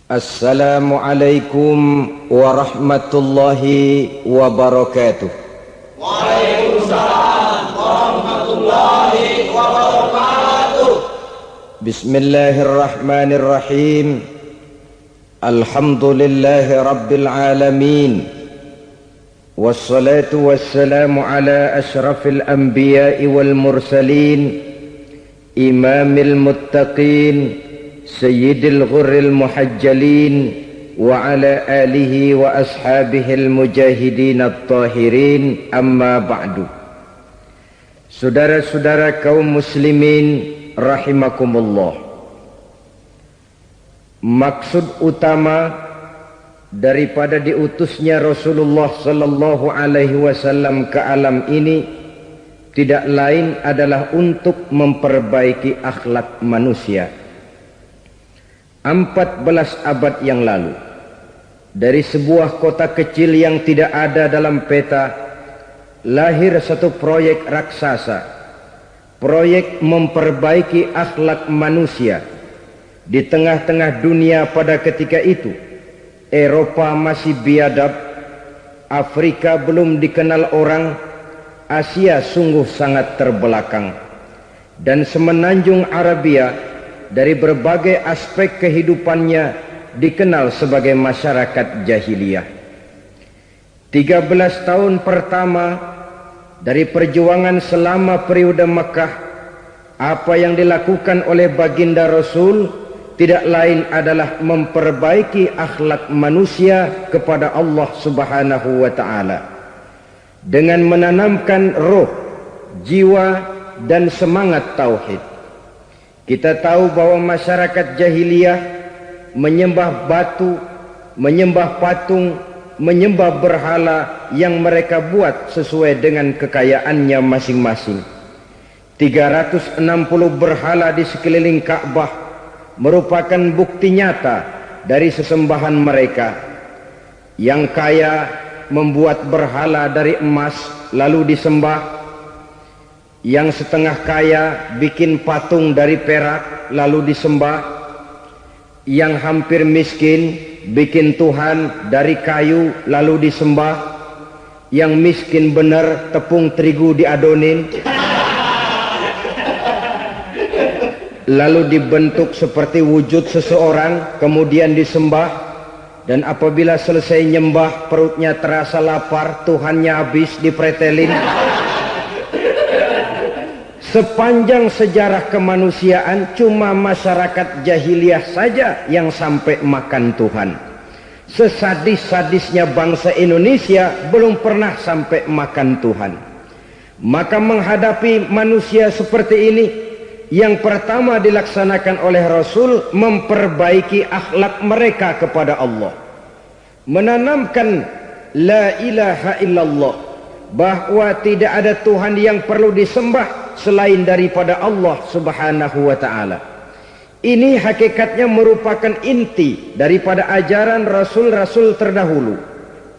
Assalamualaikum warahmatullahi wabarakatuh. Waalaikumsalam warahmatullahi wabarakatuh. Bismillahirrahmanirrahim. Alhamdulillahi rabbil alamin. Wassalatu wassalamu ala ashrafil anbiya'i wal mursalin, imamil muttaqin, sayyidil ghurril muhajjalin, wa ala alihi wa ashabihil mujahidin at-tahirin, amma ba'du. Saudara-saudara kaum muslimin rahimakumullah, maksud utama daripada diutusnya Rasulullah sallallahu alaihi wasallam ke alam ini tidak lain adalah untuk memperbaiki akhlak manusia. 14 abad yang lalu, dari sebuah kota kecil yang tidak ada dalam peta, lahir satu proyek raksasa, proyek memperbaiki akhlak manusia. Di tengah-tengah dunia pada ketika itu, Eropa masih biadab, Afrika belum dikenal orang, Asia sungguh sangat terbelakang, dan semenanjung Arabia dari berbagai aspek kehidupannya dikenal sebagai masyarakat jahiliyah. 13 tahun pertama dari perjuangan selama periode Mekah, apa yang dilakukan oleh baginda Rasul tidak lain adalah memperbaiki akhlak manusia kepada Allah Subhanahu wa ta'ala dengan menanamkan roh, jiwa dan semangat tauhid. Kita tahu bahwa masyarakat jahiliyah menyembah batu, menyembah patung, menyembah berhala yang mereka buat sesuai dengan kekayaannya masing-masing. 360 berhala di sekeliling Ka'bah merupakan bukti nyata dari sesembahan mereka. Yang kaya membuat berhala dari emas lalu disembah, yang setengah kaya bikin patung dari perak lalu disembah, yang hampir miskin bikin Tuhan dari kayu lalu disembah, yang miskin benar tepung terigu diadonin lalu dibentuk seperti wujud seseorang kemudian disembah, dan apabila selesai nyembah perutnya terasa lapar, Tuhannya habis dipretelin. Sepanjang sejarah kemanusiaan cuma masyarakat jahiliyah saja yang sampai makan Tuhan. Sesadis-sadisnya bangsa Indonesia belum pernah sampai makan Tuhan. Maka menghadapi manusia seperti ini, yang pertama dilaksanakan oleh Rasul memperbaiki akhlak mereka kepada Allah, menanamkan la ilaha illallah, bahwa tidak ada Tuhan yang perlu disembah selain daripada Allah Subhanahu wa ta'ala. Ini hakikatnya merupakan inti daripada ajaran rasul-rasul terdahulu.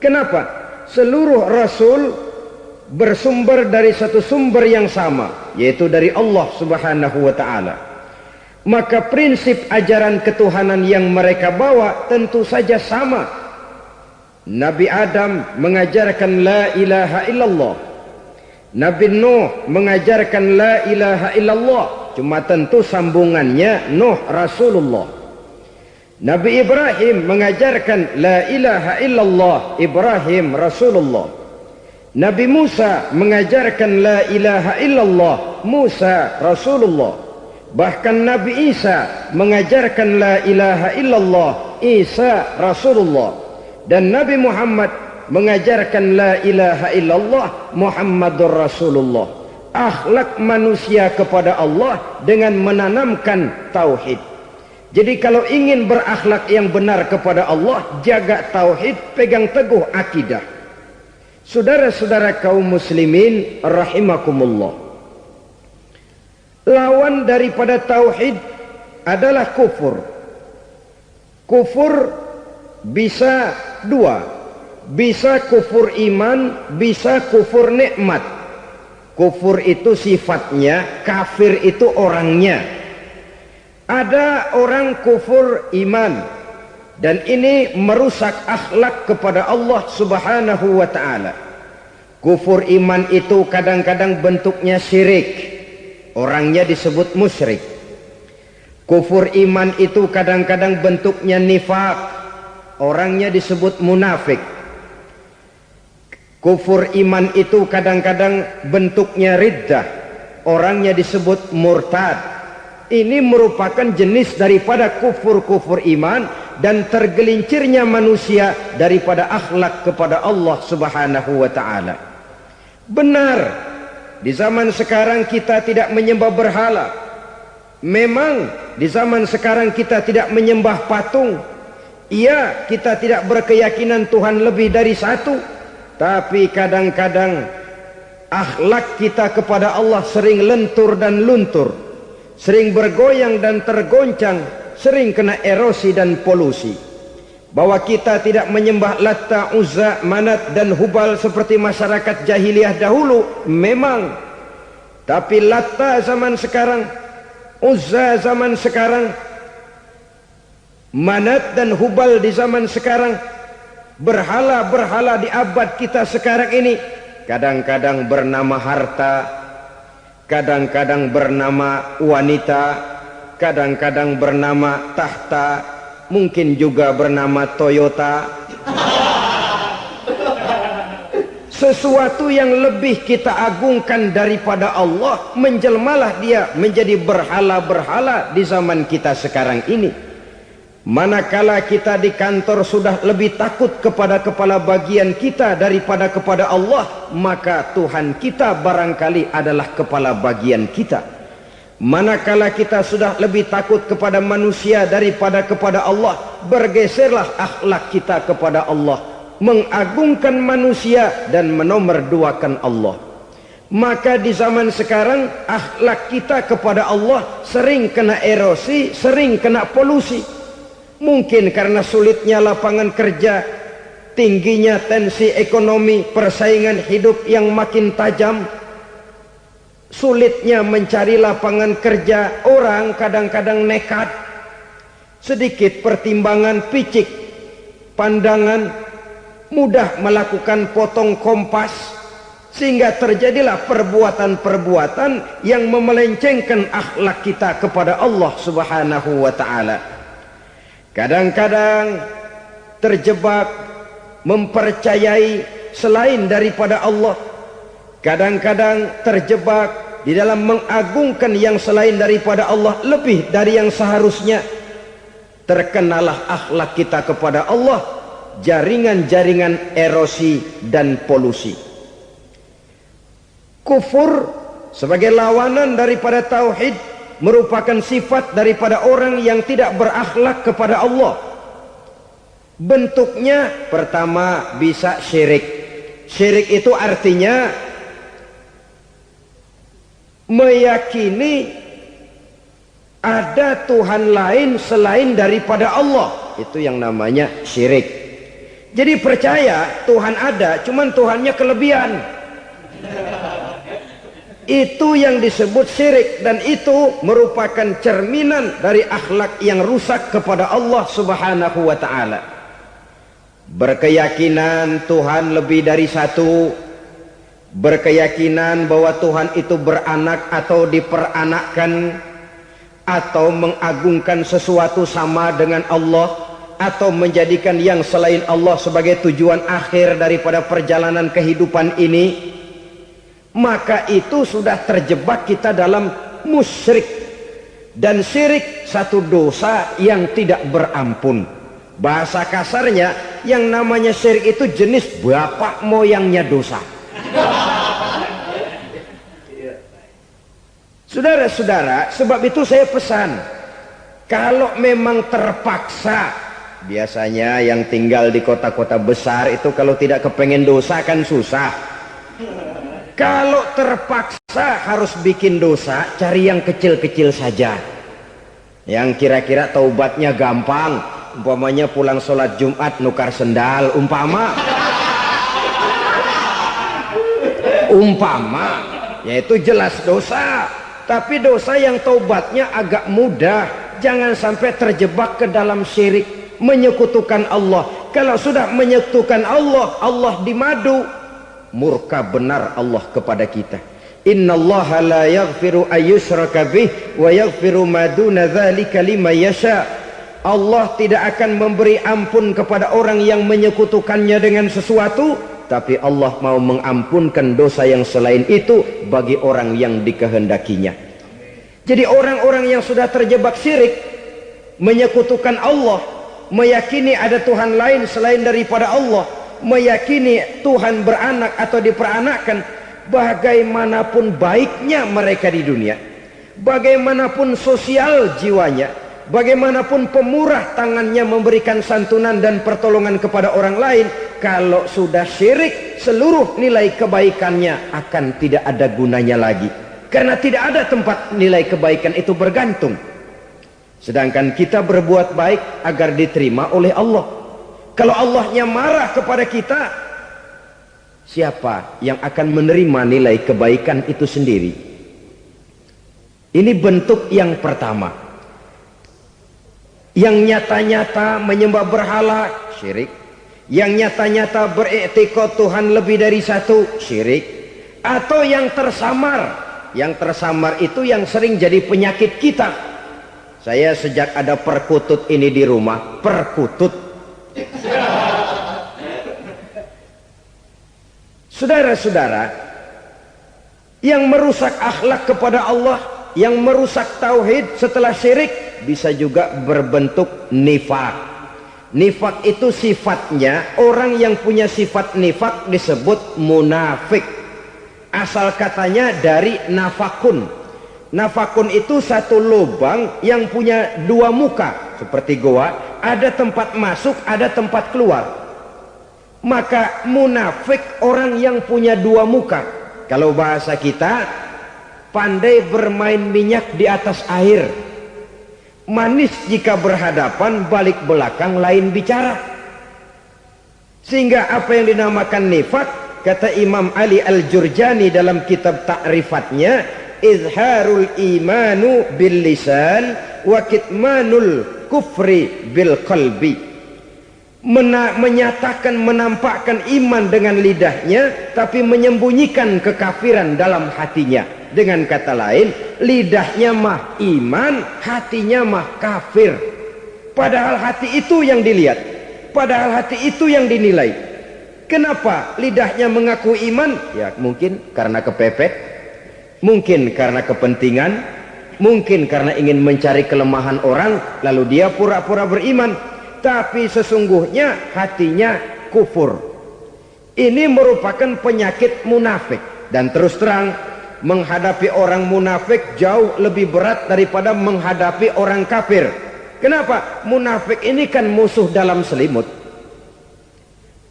Kenapa? Seluruh rasul bersumber dari satu sumber yang sama, yaitu dari Allah Subhanahu wa ta'ala. Maka prinsip ajaran ketuhanan yang mereka bawa tentu saja sama. Nabi Adam mengajarkan la ilaha illallah, Nabi Nuh mengajarkan la ilaha illallah, cuma tentu sambungannya Nuh Rasulullah. Nabi Ibrahim mengajarkan la ilaha illallah, Ibrahim Rasulullah. Nabi Musa mengajarkan la ilaha illallah, Musa Rasulullah. Bahkan Nabi Isa mengajarkan la ilaha illallah, Isa Rasulullah. Dan Nabi Muhammad mengajarkan la ilaha illallah, Muhammadur Rasulullah. Akhlak manusia kepada Allah dengan menanamkan tauhid. Jadi kalau ingin berakhlak yang benar kepada Allah, jaga tauhid, pegang teguh akidah. Saudara-saudara kaum muslimin rahimakumullah, lawan daripada tauhid adalah kufur. Kufur bisa dua, bisa kufur iman, bisa kufur nikmat. Kufur itu sifatnya, kafir itu orangnya. Ada orang kufur iman, dan ini merusak akhlak kepada Allah Subhanahu wa ta'ala. Kufur iman itu kadang-kadang bentuknya syirik, orangnya disebut musyrik. Kufur iman itu kadang-kadang bentuknya nifak, orangnya disebut munafik. Kufur iman itu kadang-kadang bentuknya riddah, orangnya disebut murtad. Ini merupakan jenis daripada kufur-kufur iman dan tergelincirnya manusia daripada akhlak kepada Allah Subhanahu wa ta'ala. Benar, di zaman sekarang kita tidak menyembah berhala. Memang di zaman sekarang kita tidak menyembah patung. Iya, kita tidak berkeyakinan Tuhan lebih dari satu. Tapi kadang-kadang akhlak kita kepada Allah sering lentur dan luntur, sering bergoyang dan tergoncang, sering kena erosi dan polusi. Bahwa kita tidak menyembah Latta, Uzza, Manat dan Hubal seperti masyarakat jahiliyah dahulu, memang. Tapi Latta zaman sekarang, Uzza zaman sekarang, Manat dan Hubal di zaman sekarang, berhala-berhala di abad kita sekarang ini kadang-kadang bernama harta, kadang-kadang bernama wanita, kadang-kadang bernama tahta, mungkin juga bernama Toyota. Sesuatu yang lebih kita agungkan daripada Allah, menjelmalah dia menjadi berhala-berhala di zaman kita sekarang ini. Manakala kita di kantor sudah lebih takut kepada kepala bagian kita daripada kepada Allah, maka Tuhan kita barangkali adalah kepala bagian kita. Manakala kita sudah lebih takut kepada manusia daripada kepada Allah, bergeserlah akhlak kita kepada Allah, mengagungkan manusia dan menomorduakan Allah. Maka di zaman sekarang akhlak kita kepada Allah sering kena erosi, sering kena polusi. Mungkin karena sulitnya lapangan kerja, tingginya tensi ekonomi, persaingan hidup yang makin tajam, sulitnya mencari lapangan kerja, orang kadang-kadang nekat, sedikit pertimbangan, picik pandangan, mudah melakukan potong kompas, sehingga terjadilah perbuatan-perbuatan yang memelencengkan akhlak kita kepada Allah Subhanahu wa ta'ala. Kadang-kadang terjebak mempercayai selain daripada Allah. Kadang-kadang terjebak di dalam mengagungkan yang selain daripada Allah lebih dari yang seharusnya. Terkenalah akhlak kita kepada Allah jaringan-jaringan erosi dan polusi. Kufur sebagai lawanan daripada tauhid merupakan sifat daripada orang yang tidak berakhlak kepada Allah. Bentuknya pertama bisa syirik. Syirik itu artinya meyakini ada Tuhan lain selain daripada Allah. Itu yang namanya syirik. Jadi percaya Tuhan ada, cuman Tuhannya kelebihan. Itu yang disebut syirik, dan itu merupakan cerminan dari akhlak yang rusak kepada Allah Subhanahu wa ta'ala. Berkeyakinan Tuhan lebih dari satu, berkeyakinan bahwa Tuhan itu beranak atau diperanakkan, atau mengagungkan sesuatu sama dengan Allah, atau menjadikan yang selain Allah sebagai tujuan akhir daripada perjalanan kehidupan ini, maka itu sudah terjebak kita dalam musyrik. Dan syirik satu dosa yang tidak berampun. Bahasa kasarnya, yang namanya syirik itu jenis bapak moyangnya dosa. Saudara-saudara, sebab itu saya pesan, kalau memang terpaksa, biasanya yang tinggal di kota-kota besar itu kalau tidak kepengen dosa kan susah. Kalau terpaksa harus bikin dosa, cari yang kecil-kecil saja, yang kira-kira taubatnya gampang. Umpamanya pulang sholat Jumat nukar sendal, umpama yaitu jelas dosa. Tapi dosa yang taubatnya agak mudah. Jangan sampai terjebak ke dalam syirik. menyekutukan Allah. Kalau sudah menyekutukan Allah, Allah dimadu, murka benar Allah kepada kita. Innallaha la yaghfiru ayyushraka bih wa yaghfiru ma duna dzalika liman yasha. Allah tidak akan memberi ampun kepada orang yang menyekutukannya dengan sesuatu, tapi Allah mau mengampunkan dosa yang selain itu bagi orang yang dikehendakinya. Jadi orang-orang yang sudah terjebak syirik, menyekutukan Allah, meyakini ada Tuhan lain selain daripada Allah, meyakini Tuhan beranak atau diperanakkan, bagaimanapun baiknya mereka di dunia, bagaimanapun sosial jiwanya, bagaimanapun pemurah tangannya memberikan santunan dan pertolongan kepada orang lain, kalau sudah syirik, seluruh nilai kebaikannya akan tidak ada gunanya lagi, karena tidak ada tempat nilai kebaikan itu bergantung. Sedangkan kita berbuat baik agar diterima oleh Allah. Kalau Allahnya marah kepada kita, siapa yang akan menerima nilai kebaikan itu sendiri? Ini bentuk yang pertama. Yang nyata-nyata menyembah berhala, syirik. Yang nyata-nyata beriktikad Tuhan lebih dari satu, syirik. Atau yang tersamar. Yang tersamar itu yang sering jadi penyakit kita. Saya sejak ada perkutut ini di rumah, perkutut. Saudara-saudara, yang merusak akhlak kepada Allah, yang merusak tauhid setelah syirik, bisa juga berbentuk nifak. Nifak itu sifatnya, orang yang punya sifat nifak disebut munafik. Asal katanya dari nafakun. Nafakun itu satu lubang yang punya dua muka, seperti goa, ada tempat masuk, ada tempat keluar. Maka munafik orang yang punya dua muka. Kalau bahasa kita, pandai bermain minyak di atas air, manis jika berhadapan, balik belakang lain bicara. Sehingga apa yang dinamakan nifak, kata Imam Ali Al-Jurjani dalam kitab ta'rifatnya, izharul imanu bil lisan wa kitmanul kufri bil qalbi. Menyatakan, menampakkan iman dengan lidahnya, tapi menyembunyikan kekafiran dalam hatinya. Dengan kata lain, lidahnya mah iman, hatinya mah kafir. Padahal hati itu yang dilihat, padahal hati itu yang dinilai. Kenapa lidahnya mengaku iman? Ya mungkin karena kepepet, mungkin karena kepentingan, mungkin karena ingin mencari kelemahan orang, lalu dia pura-pura beriman. Tapi sesungguhnya hatinya kufur. Ini merupakan penyakit munafik. Dan terus terang, menghadapi orang munafik jauh lebih berat daripada menghadapi orang kafir. Kenapa? Munafik ini kan musuh dalam selimut.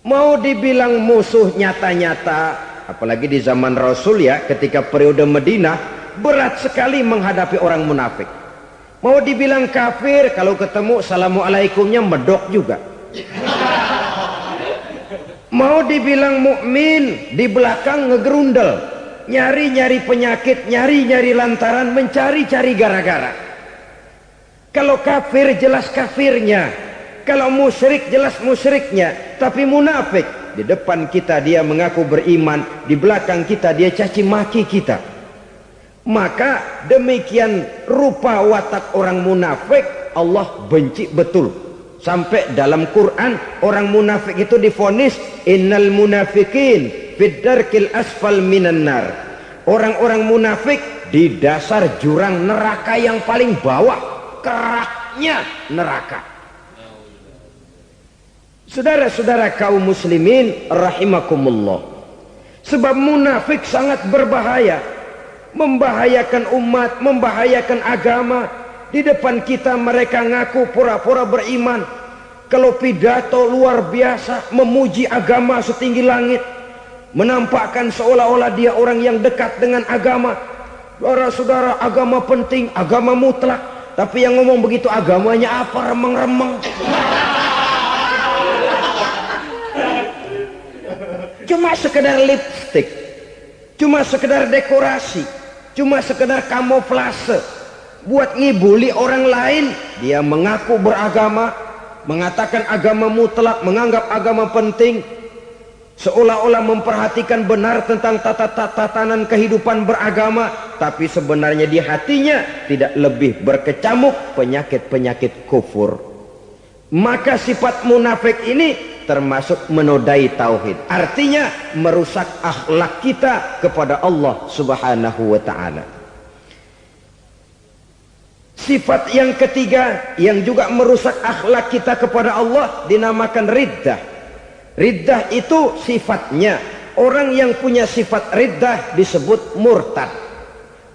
Mau dibilang musuh nyata-nyata, apalagi di zaman Rasul ya, ketika periode Madinah, berat sekali menghadapi orang munafik. Mau dibilang kafir, kalau ketemu assalamualaikumnya medok juga. Mau dibilang mukmin, di belakang ngegerundel, nyari-nyari penyakit, nyari-nyari lantaran, mencari-cari gara-gara. Kalau kafir jelas kafirnya, kalau musyrik jelas musyriknya. Tapi munafik, di depan kita dia mengaku beriman, di belakang kita dia caci maki kita. Maka demikian rupa watak orang munafik, Allah benci betul. Sampai dalam Quran orang munafik itu divonis innal munafikin fid darkil asfal minan nar. Orang-orang munafik di dasar jurang neraka yang paling bawah, keraknya neraka. Saudara-saudara kaum muslimin rahimakumullah, sebab munafik sangat berbahaya, membahayakan umat, membahayakan agama. Di depan kita mereka ngaku pura-pura beriman, kalau pidato luar biasa, memuji agama setinggi langit, menampakkan seolah-olah dia orang yang dekat dengan agama. Saudara-saudara, agama penting, agama mutlak. Tapi yang ngomong begitu agamanya apa? Remeng-remeng. Cuma sekedar lipstick, cuma sekedar dekorasi, cuma sekedar kamuflase buat ngibuli orang lain. Dia mengaku beragama, mengatakan agama mutlak, menganggap agama penting, seolah-olah memperhatikan benar tentang tatanan kehidupan beragama, tapi sebenarnya di hatinya tidak lebih berkecamuk penyakit-penyakit kufur. Maka sifat munafik ini termasuk menodai tauhid, artinya merusak akhlak kita kepada Allah Subhanahu wa ta'ala. Sifat yang ketiga yang juga merusak akhlak kita kepada Allah dinamakan riddah. Riddah itu sifatnya, orang yang punya sifat riddah disebut murtad.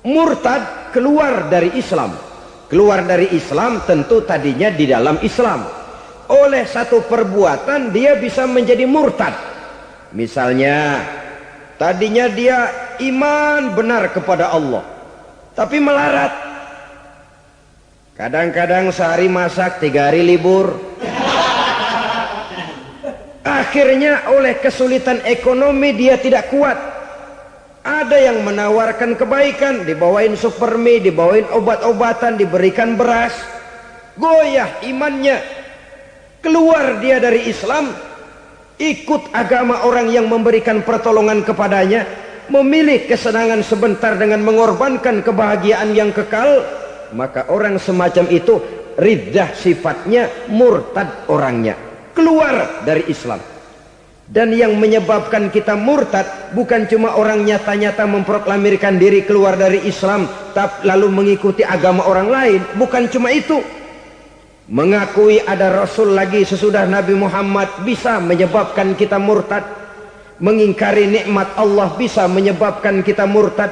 Murtad keluar dari Islam. Keluar dari Islam tentu tadinya di dalam Islam. Oleh satu perbuatan dia bisa menjadi murtad. Misalnya tadinya dia iman benar kepada Allah, tapi melarat. Kadang-kadang sehari masak, 3 hari libur. Akhirnya oleh kesulitan ekonomi dia tidak kuat. Ada yang menawarkan kebaikan, dibawain supermi, dibawain obat-obatan, diberikan beras. Goyah imannya. Keluar dia dari Islam, ikut agama orang yang memberikan pertolongan kepadanya, memilih kesenangan sebentar dengan mengorbankan kebahagiaan yang kekal. Maka orang semacam itu riddah sifatnya, murtad orangnya, keluar dari Islam. Dan yang menyebabkan kita murtad bukan cuma orang nyata-nyata memproklamirkan diri keluar dari Islam tapi lalu mengikuti agama orang lain, bukan cuma itu. Mengakui ada Rasul lagi sesudah Nabi Muhammad bisa menyebabkan kita murtad. Mengingkari nikmat Allah bisa menyebabkan kita murtad.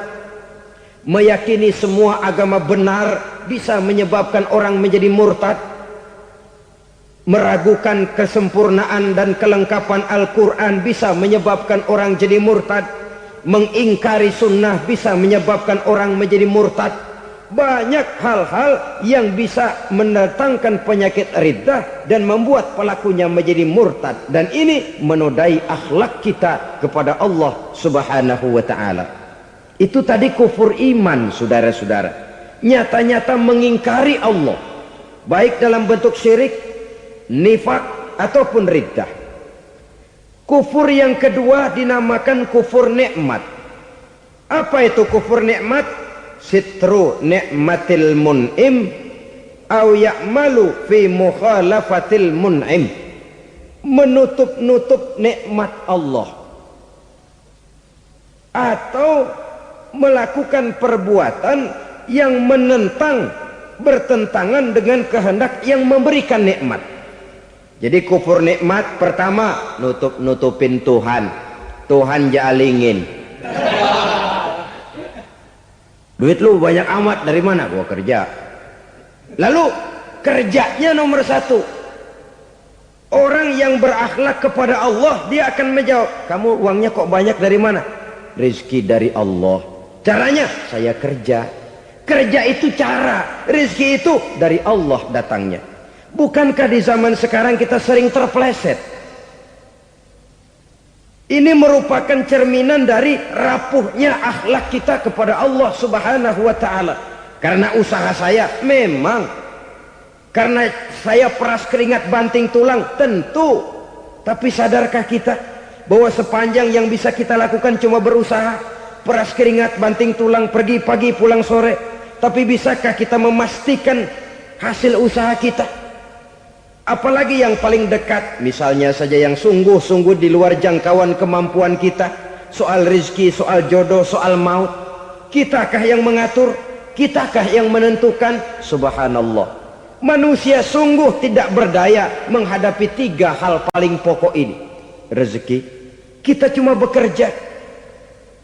Meyakini semua agama benar bisa menyebabkan orang menjadi murtad. Meragukan kesempurnaan dan kelengkapan Al-Quran bisa menyebabkan orang jadi murtad. Mengingkari sunnah bisa menyebabkan orang menjadi murtad. Banyak hal-hal yang bisa mendatangkan penyakit riddah dan membuat pelakunya menjadi murtad. Dan ini menodai akhlak kita kepada Allah Subhanahu wa ta'ala. Itu tadi kufur iman, saudara-saudara. Nyata-nyata mengingkari Allah, baik dalam bentuk syirik, nifak, ataupun riddah. Kufur yang kedua dinamakan kufur nikmat. Apa itu kufur nikmat? Sitru nikmatil mun'im au ya'malu fi mukhalafatil mun'im. Menutup-nutup nikmat Allah, atau melakukan perbuatan yang menentang, bertentangan dengan kehendak yang memberikan nikmat. Jadi kufur nikmat pertama, nutup-nutupin Tuhan. Tuhan jalingin. Duit lu banyak amat, dari mana? Gua kerja. Lalu kerjanya nomor 1. Orang yang berakhlak kepada Allah, dia akan menjawab, kamu uangnya kok banyak, dari mana? Rezeki dari Allah. Caranya, saya kerja. Kerja itu cara, rezeki itu dari Allah datangnya. Bukankah di zaman sekarang kita sering terpleset? Ini merupakan cerminan dari rapuhnya akhlak kita kepada Allah Subhanahu wa ta'ala. Karena usaha saya memang, karena saya peras keringat banting tulang, tentu. Tapi sadarkah kita bahwa sepanjang yang bisa kita lakukan cuma berusaha, peras keringat, banting tulang, pergi pagi pulang sore. Tapi bisakah kita memastikan hasil usaha kita? Apalagi yang paling dekat, misalnya saja yang sungguh-sungguh di luar jangkauan kemampuan kita, soal rezeki, soal jodoh, soal maut. Kitakah yang mengatur? Kitakah yang menentukan? Subhanallah. Manusia sungguh tidak berdaya menghadapi 3 hal paling pokok ini. Rezeki, kita cuma bekerja.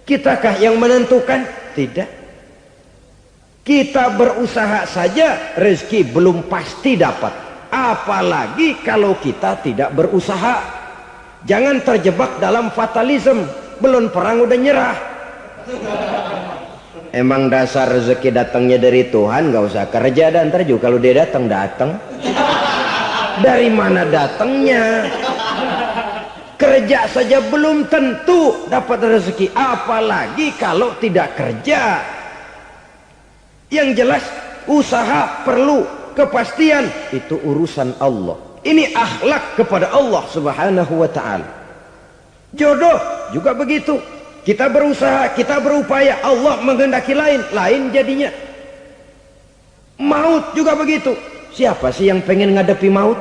Kitakah yang menentukan? Tidak. Kita berusaha saja rezeki belum pasti dapat, apalagi kalau kita tidak berusaha. Jangan terjebak dalam fatalisme, belum perang udah nyerah. Emang dasar rezeki datangnya dari Tuhan, gak usah kerja, dan ntar juga kalau dia datang. Dari mana datangnya? Kerja saja belum tentu dapat rezeki, apalagi kalau tidak kerja. Yang jelas usaha perlu kepastian, itu urusan Allah. Ini akhlak kepada Allah Subhanahu wa ta'ala. Jodoh juga begitu. Kita berusaha, kita berupaya, Allah menghendaki lain, lain jadinya. Maut juga begitu. Siapa sih yang pengen ngadepi maut?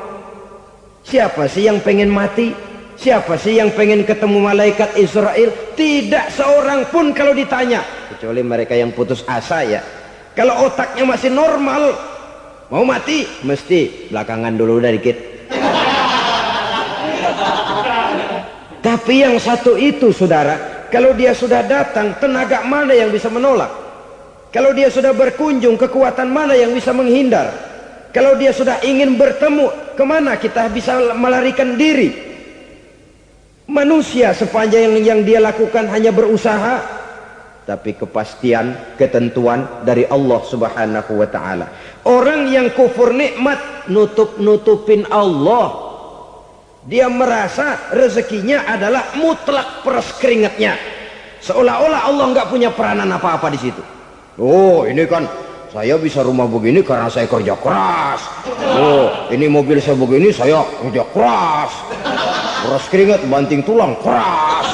Siapa sih yang pengen mati? Siapa sih yang pengen ketemu malaikat Israel? Tidak seorang pun kalau ditanya, kecuali mereka yang putus asa ya. Kalau otaknya masih normal, mau mati mesti belakangan dulu udah dikit. Tapi yang satu itu saudara, kalau dia sudah datang, tenaga mana yang bisa menolak? Kalau dia sudah berkunjung, kekuatan mana yang bisa menghindar? Kalau dia sudah ingin bertemu, kemana kita bisa melarikan diri? Manusia sepanjang yang dia lakukan hanya berusaha, tapi kepastian, ketentuan dari Allah Subhanahu wa ta'ala. Orang yang kufur nikmat, nutup-nutupin Allah. Dia merasa rezekinya adalah mutlak peras keringatnya, seolah-olah Allah nggak punya peranan apa-apa di situ. Oh, ini kan saya bisa rumah begini karena saya kerja keras. Oh, ini mobil saya begini saya kerja keras. Peras keringat, banting tulang, keras.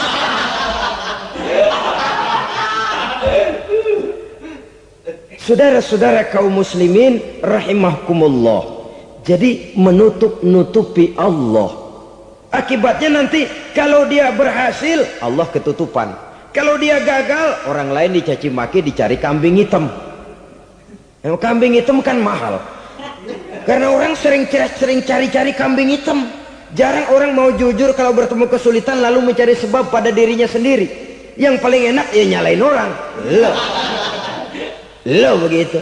Saudara-saudara kaum muslimin rahimahkumullah, jadi menutup-nutupi Allah. Akibatnya nanti kalau dia berhasil, Allah ketutupan. Kalau dia gagal, orang lain dicaci maki, dicari kambing hitam. Yang kambing hitam kan mahal, karena orang sering cari-cari kambing hitam. Jarang orang mau jujur kalau bertemu kesulitan lalu mencari sebab pada dirinya sendiri. Yang paling enak ya nyalain orang. Lo begitu.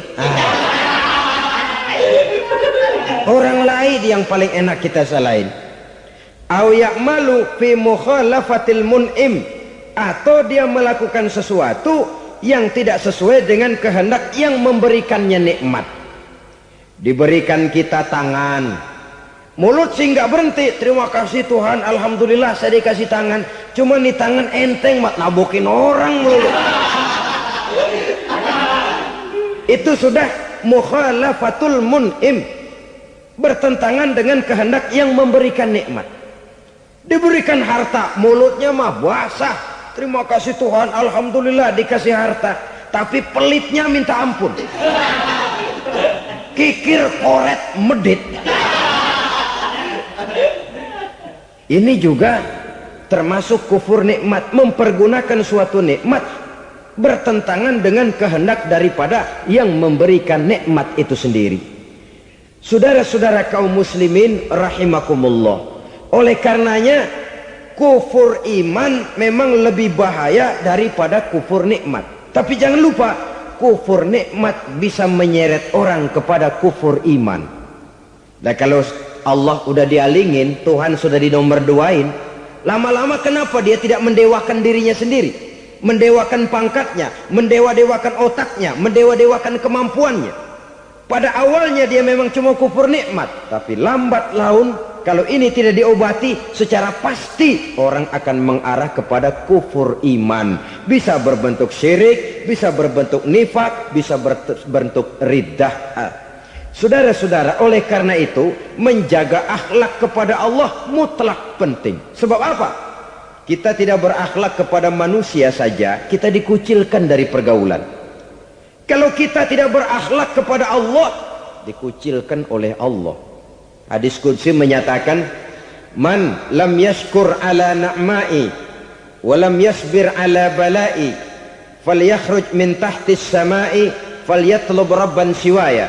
Orang lain yang paling enak kita salahin. Au ya'malu fi mukhalafatil mun'im, atau dia melakukan sesuatu yang tidak sesuai dengan kehendak yang memberikannya nikmat. Diberikan kita tangan, mulut sih nggak berhenti, terima kasih Tuhan, alhamdulillah saya dikasih tangan. Cuma nih tangan enteng mat nabokin orang mulu. Itu sudah mukhalafatul mun'im, bertentangan dengan kehendak yang memberikan nikmat. Diberikan harta, mulutnya mah basah, terima kasih Tuhan, alhamdulillah dikasih harta, tapi pelitnya minta ampun, kikir koret medit. Ini juga termasuk kufur nikmat, mempergunakan suatu nikmat bertentangan dengan kehendak daripada yang memberikan nikmat itu sendiri. Saudara-saudara kaum muslimin rahimakumullah, oleh karenanya kufur iman memang lebih bahaya daripada kufur nikmat. Tapi jangan lupa, kufur nikmat bisa menyeret orang kepada kufur iman. Nah kalau Allah udah dialingin, Tuhan sudah dinomor duain, lama-lama kenapa dia tidak mendewakan dirinya sendiri, mendewakan pangkatnya, mendewa-dewakan otaknya, mendewa-dewakan kemampuannya? Pada awalnya dia memang cuma kufur nikmat, tapi lambat laun kalau ini tidak diobati secara pasti, orang akan mengarah kepada kufur iman. Bisa berbentuk syirik, bisa berbentuk nifak, bisa berbentuk riddah. Saudara-saudara, oleh karena itu menjaga akhlak kepada Allah mutlak penting. Sebab apa? Kita tidak berakhlak kepada manusia saja, kita dikucilkan dari pergaulan. Kalau kita tidak berakhlak kepada Allah, dikucilkan oleh Allah. Hadis qudsi menyatakan, man lam yashkur ala na'mai wa lam yasbir ala balai falyakhruj min tahtis samai falyatlub rabban siwaya.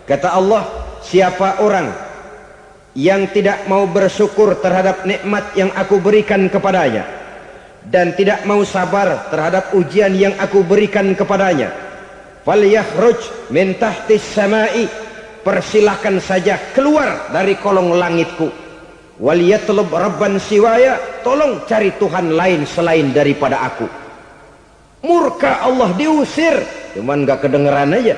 Kata Allah, siapa orang yang tidak mau bersyukur terhadap nikmat yang aku berikan kepadanya dan tidak mau sabar terhadap ujian yang aku berikan kepadanya, falyakhruj min tahtis samai, persilahkan saja keluar dari kolong langitku, waliyatlub rabban siwaya, tolong cari Tuhan lain selain daripada aku. Murka Allah, diusir, cuman gak kedengeran aja.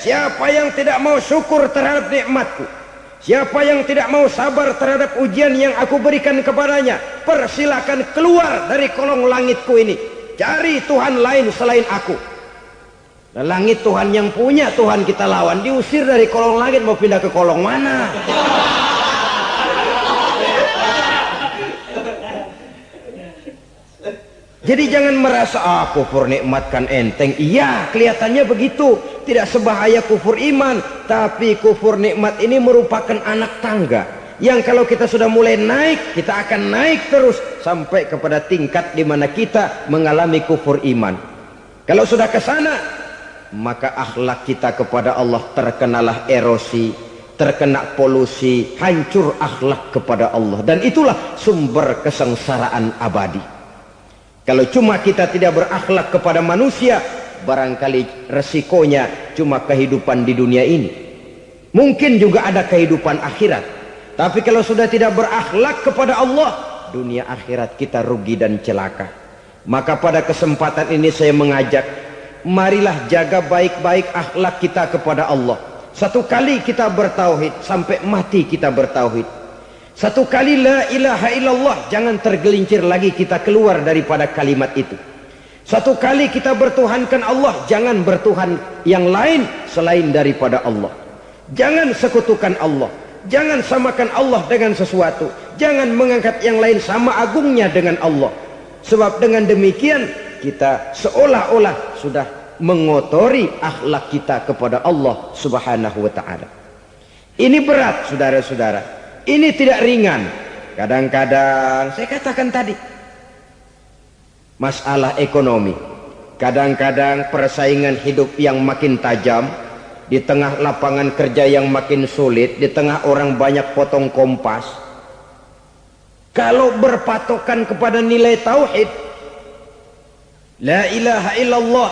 Siapa yang tidak mau syukur terhadap nikmatku, siapa yang tidak mau sabar terhadap ujian yang aku berikan kepadanya, persilahkan keluar dari kolong langitku ini, cari Tuhan lain selain aku. Nah, langit Tuhan yang punya, Tuhan kita lawan, diusir dari kolong langit, mau pindah ke kolong mana? Jadi jangan merasa kufur nikmat kan enteng. Iya, kelihatannya begitu, tidak sebahaya kufur iman. Tapi kufur nikmat ini merupakan anak tangga yang kalau kita sudah mulai naik, kita akan naik terus sampai kepada tingkat di mana kita mengalami kufur iman. Kalau sudah ke sana, maka akhlak kita kepada Allah terkenalah erosi, terkena polusi, hancur akhlak kepada Allah, dan itulah sumber kesengsaraan abadi. Kalau cuma kita tidak berakhlak kepada manusia, barangkali resikonya cuma kehidupan di dunia ini. Mungkin juga ada kehidupan akhirat, tapi kalau sudah tidak berakhlak kepada Allah, dunia akhirat kita rugi dan celaka. Maka pada kesempatan ini saya mengajak, marilah jaga baik-baik akhlak kita kepada Allah. Satu kali kita bertauhid, sampai mati kita bertauhid. Satu kali la ilaha illallah, jangan tergelincir lagi kita keluar daripada kalimat itu. Satu kali kita bertuhankan Allah, jangan bertuhan yang lain selain daripada Allah. Jangan sekutukan Allah, jangan samakan Allah dengan sesuatu, jangan mengangkat yang lain sama agungnya dengan Allah. Sebab dengan demikian kita seolah-olah sudah mengotori akhlak kita kepada Allah subhanahu wa ta'ala. Ini berat saudara-saudara, ini tidak ringan. Kadang-kadang saya katakan tadi, masalah ekonomi, kadang-kadang persaingan hidup yang makin tajam, di tengah lapangan kerja yang makin sulit, di tengah orang banyak potong kompas. Kalau berpatokan kepada nilai tauhid, la ilaha illallah,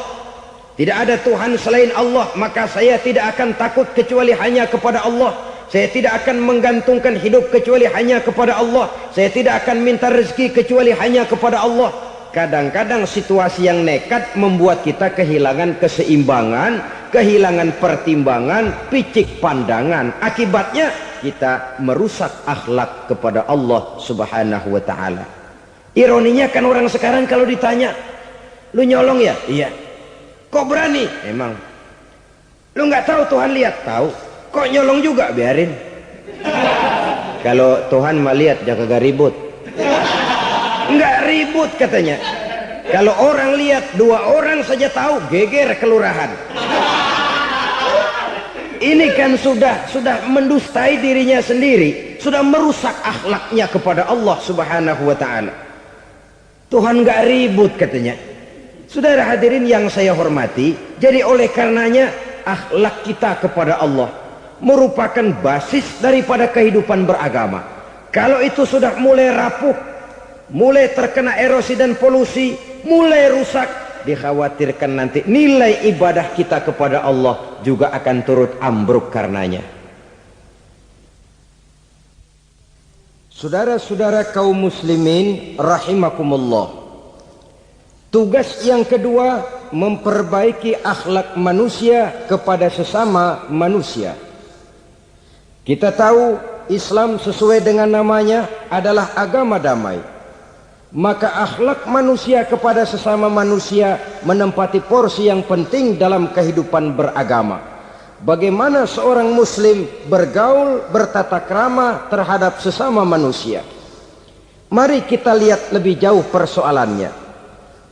tidak ada Tuhan selain Allah, maka saya tidak akan takut kecuali hanya kepada Allah. Saya tidak akan menggantungkan hidup kecuali hanya kepada Allah. Saya tidak akan minta rezeki kecuali hanya kepada Allah. Kadang-kadang situasi yang nekat membuat kita kehilangan keseimbangan, kehilangan pertimbangan, picik pandangan. Akibatnya kita merusak akhlak kepada Allah subhanahu wa ta'ala. Ironinya kan orang sekarang kalau ditanya, lu nyolong ya? Iya. Kok berani? Emang. Lu nggak tahu Tuhan lihat? Tahu. Kok nyolong juga? Biarin. Kalau Tuhan mah lihat, jangan kagak ribut. Nggak ribut katanya. Kalau orang lihat, 2 orang saja tahu, geger kelurahan. Ini kan sudah mendustai dirinya sendiri, sudah merusak akhlaknya kepada Allah subhanahu wa ta'ala. Tuhan nggak ribut katanya. Saudara hadirin yang saya hormati, jadi oleh karenanya akhlak kita kepada Allah merupakan basis daripada kehidupan beragama. Kalau itu sudah mulai rapuh, mulai terkena erosi dan polusi, mulai rusak, dikhawatirkan nanti nilai ibadah kita kepada Allah juga akan turut ambruk karenanya. Saudara-saudara kaum muslimin rahimakumullah, tugas yang kedua memperbaiki akhlak manusia kepada sesama manusia. Kita tahu Islam sesuai dengan namanya adalah agama damai. Maka akhlak manusia kepada sesama manusia menempati porsi yang penting dalam kehidupan beragama. Bagaimana seorang muslim bergaul, bertata krama terhadap sesama manusia. Mari kita lihat lebih jauh persoalannya.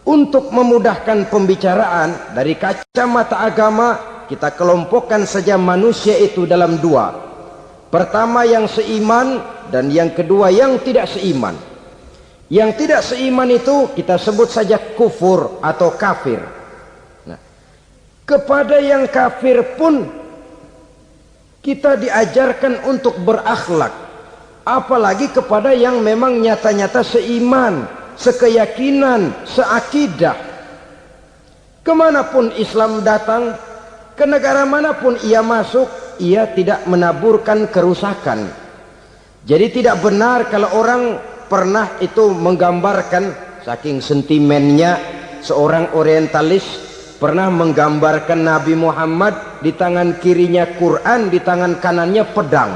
Untuk memudahkan pembicaraan dari kacamata agama, kita kelompokkan saja manusia itu dalam 2. Pertama yang seiman, dan yang kedua yang tidak seiman. Yang tidak seiman itu kita sebut saja kufur atau kafir. Nah, kepada yang kafir pun kita diajarkan untuk berakhlak, apalagi kepada yang memang nyata-nyata seiman, sekeyakinan, seakidah. Kemanapun Islam datang, ke negara manapun ia masuk, ia tidak menaburkan kerusakan. Jadi tidak benar kalau orang pernah itu menggambarkan, saking sentimennya seorang orientalis pernah menggambarkan Nabi Muhammad di tangan kirinya Quran, di tangan kanannya pedang,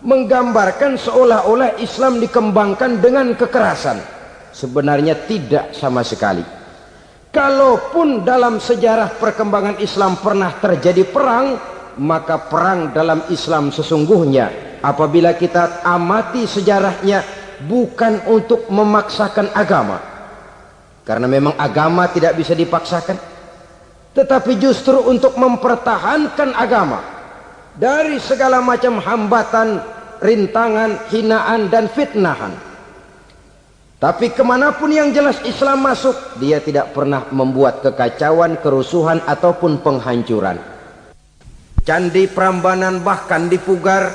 menggambarkan seolah-olah Islam dikembangkan dengan kekerasan. Sebenarnya tidak sama sekali. Kalaupun dalam sejarah perkembangan Islam pernah terjadi perang, maka perang dalam Islam sesungguhnya apabila kita amati sejarahnya bukan untuk memaksakan agama, karena memang agama tidak bisa dipaksakan, tetapi justru untuk mempertahankan agama dari segala macam hambatan, rintangan, hinaan dan fitnahan. Tapi kemanapun yang jelas Islam masuk, dia tidak pernah membuat kekacauan, kerusuhan ataupun penghancuran. Candi Prambanan bahkan dipugar,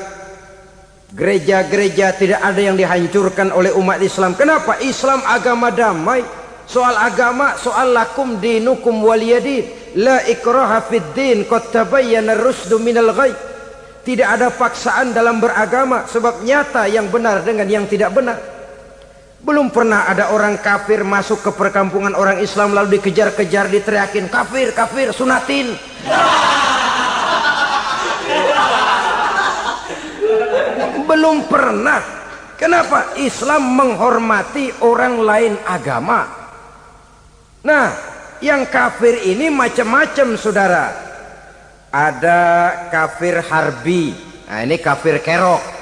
gereja-gereja tidak ada yang dihancurkan oleh umat Islam. Kenapa? Islam agama damai. Soal agama, soal lakum dinukum waliyadin, la ikraha fid din, qad tabayyana ar-rusdu minal ghayy. Tidak ada paksaan dalam beragama, sebab nyata yang benar dengan yang tidak benar. Belum pernah ada orang kafir masuk ke perkampungan orang Islam lalu dikejar-kejar, diteriakin kafir, kafir, sunatin. Belum pernah. Kenapa? Islam menghormati orang lain agama. Nah, yang kafir ini macam-macam, saudara. Ada kafir harbi. Nah, ini kafir kerok.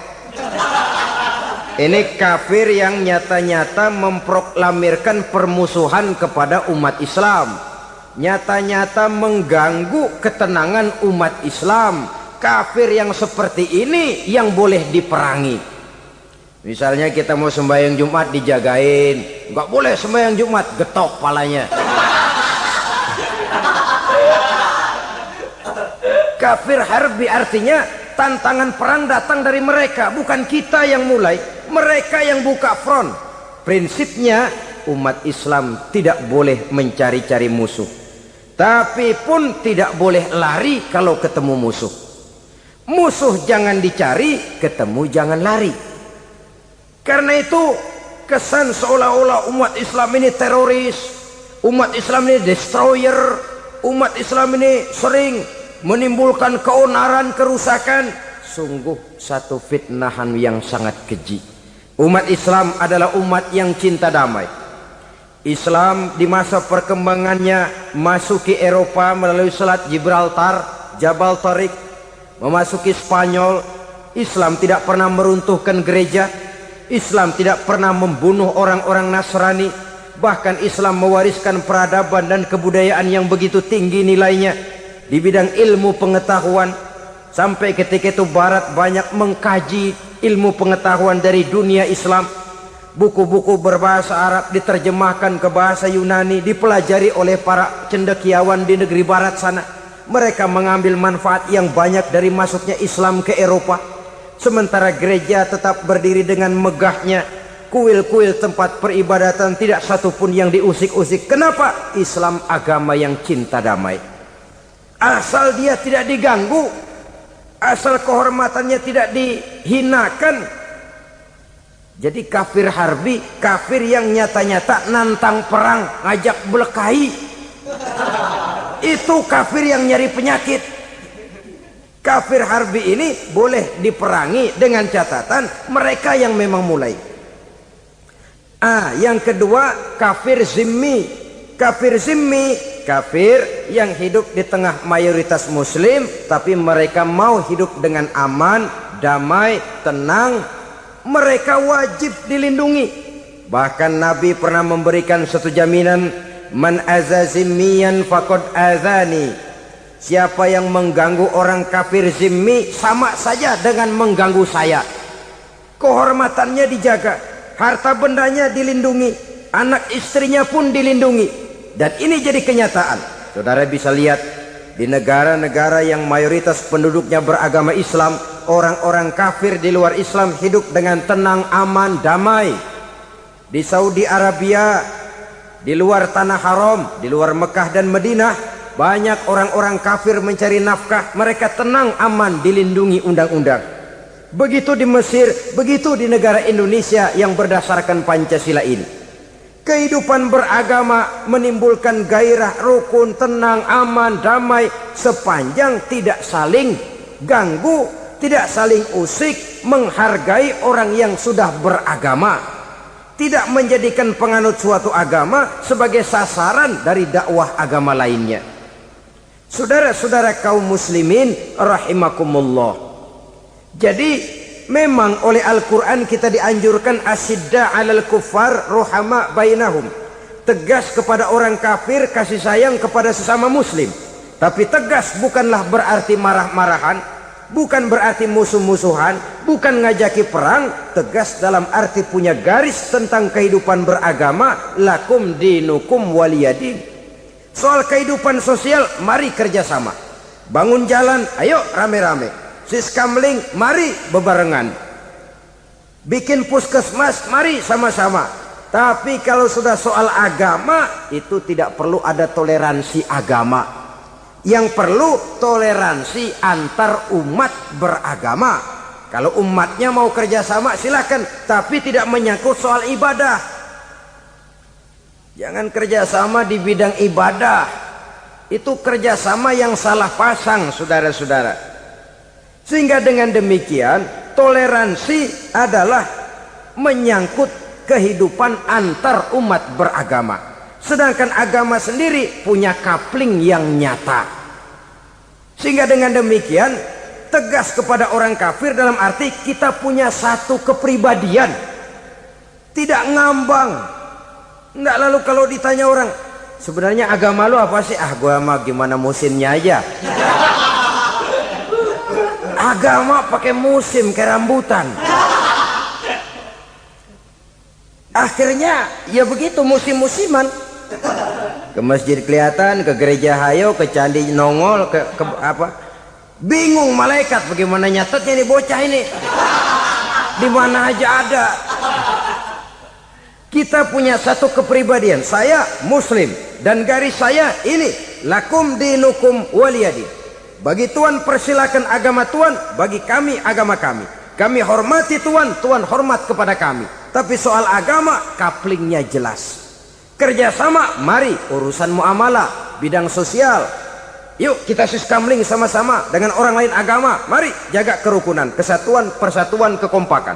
Ini kafir yang nyata-nyata memproklamirkan permusuhan kepada umat Islam, nyata-nyata mengganggu ketenangan umat Islam. Kafir yang seperti ini yang boleh diperangi. Misalnya kita mau sembahyang Jumat dijagain, nggak boleh sembahyang Jumat, getok palanya. Kafir harbi artinya tantangan perang datang dari mereka, bukan kita yang mulai, mereka yang buka front. Prinsipnya umat Islam tidak boleh mencari-cari musuh, tapi pun tidak boleh lari kalau ketemu musuh. Musuh jangan dicari, ketemu jangan lari. Karena itu kesan seolah-olah umat Islam ini teroris, umat Islam ini destroyer, umat Islam ini sering menimbulkan keonaran, kerusakan. Sungguh satu fitnahan yang sangat keji. Umat Islam adalah umat yang cinta damai. Islam di masa perkembangannya masuki Eropa melalui Selat Gibraltar, Jabal Tariq, memasuki Spanyol. Islam tidak pernah meruntuhkan gereja, Islam tidak pernah membunuh orang-orang Nasrani. Bahkan Islam mewariskan peradaban dan kebudayaan yang begitu tinggi nilainya di bidang ilmu pengetahuan, sampai ketika itu Barat banyak mengkaji ilmu pengetahuan dari dunia Islam. Buku-buku berbahasa Arab diterjemahkan ke bahasa Yunani, dipelajari oleh para cendekiawan di negeri Barat sana. Mereka mengambil manfaat yang banyak dari masuknya Islam ke Eropa. Sementara gereja tetap berdiri dengan megahnya. Kuil-kuil tempat peribadatan tidak satupun yang diusik-usik. Kenapa? Islam agama yang cinta damai. Asal dia tidak diganggu, asal kehormatannya tidak dihinakan. Jadi kafir harbi, kafir yang nyata-nyata nantang perang, ngajak berkelahi. Itu kafir yang nyari penyakit. Kafir harbi ini boleh diperangi dengan catatan mereka yang memang mulai. Yang kedua kafir zimmi. Kafir zimmi, kafir yang hidup di tengah mayoritas muslim, tapi mereka mau hidup dengan aman, damai, tenang. Mereka wajib dilindungi. Bahkan Nabi pernah memberikan satu jaminan, man azazimmiyan faqad azani. Siapa yang mengganggu orang kafir zimmi sama saja dengan mengganggu saya. Kehormatannya dijaga, harta bendanya dilindungi, anak istrinya pun dilindungi. Dan ini jadi kenyataan. Saudara bisa lihat di negara-negara yang mayoritas penduduknya beragama Islam, orang-orang kafir di luar Islam hidup dengan tenang, aman, damai. Di Saudi Arabia, di luar tanah haram, di luar Mekah dan Madinah, banyak orang-orang kafir mencari nafkah. Mereka tenang, aman, dilindungi undang-undang. Begitu di Mesir, begitu di negara Indonesia yang berdasarkan Pancasila ini. Kehidupan beragama menimbulkan gairah, rukun, tenang, aman, damai, sepanjang tidak saling ganggu, tidak saling usik, menghargai orang yang sudah beragama. tidak menjadikan penganut suatu agama sebagai sasaran dari dakwah agama lainnya. Saudara-saudara kaum muslimin rahimakumullah. Jadi memang oleh Al-Quran kita dianjurkan asyidda 'alal kuffar ruhama bainahum. Tegas kepada orang kafir, kasih sayang kepada sesama muslim. Tapi tegas bukanlah berarti marah-marahan, bukan berarti musuh-musuhan, bukan ngajaki perang. Tegas dalam arti punya garis tentang kehidupan beragama, lakum dinukum waliyadin. Soal kehidupan sosial, mari kerjasama. Bangun jalan, ayo rame-rame. Siskamling, mari bebarengan. Bikin puskesmas, mari sama-sama. Tapi kalau sudah soal agama, itu tidak perlu ada toleransi agama. Yang perlu toleransi antar umat beragama. Kalau umatnya mau kerjasama silakan, tapi tidak menyangkut soal ibadah. Jangan kerjasama di bidang ibadah. Itu kerjasama yang salah pasang, saudara-saudara. Sehingga dengan demikian toleransi adalah menyangkut kehidupan antar umat beragama. Sedangkan agama sendiri punya coupling yang nyata. Sehingga dengan demikian tegas kepada orang kafir dalam arti kita punya satu kepribadian. Tidak ngambang. Enggak, lalu kalau ditanya orang, sebenarnya agama lu apa sih? Ah, gua mah gimana musimnya aja. Agama pakai musim kayak rambutan. Akhirnya ya begitu, musim-musiman. Ke masjid kelihatan, ke gereja hayo, ke candi nongol, ke apa? Bingung malaikat bagaimana nyatetnya nih bocah ini. Di mana aja ada. Kita punya satu kepribadian. Saya muslim dan garis saya ini, lakum dinukum waliyadin. Bagi Tuhan persilakan agama Tuhan, bagi kami agama kami. Kami hormati Tuhan, Tuhan hormat kepada kami. Tapi soal agama couplingnya jelas. Kerjasama, mari urusan muamalah, bidang sosial. Yuk kita siskamling sama-sama dengan orang lain agama. Mari jaga kerukunan, kesatuan, persatuan, kekompakan.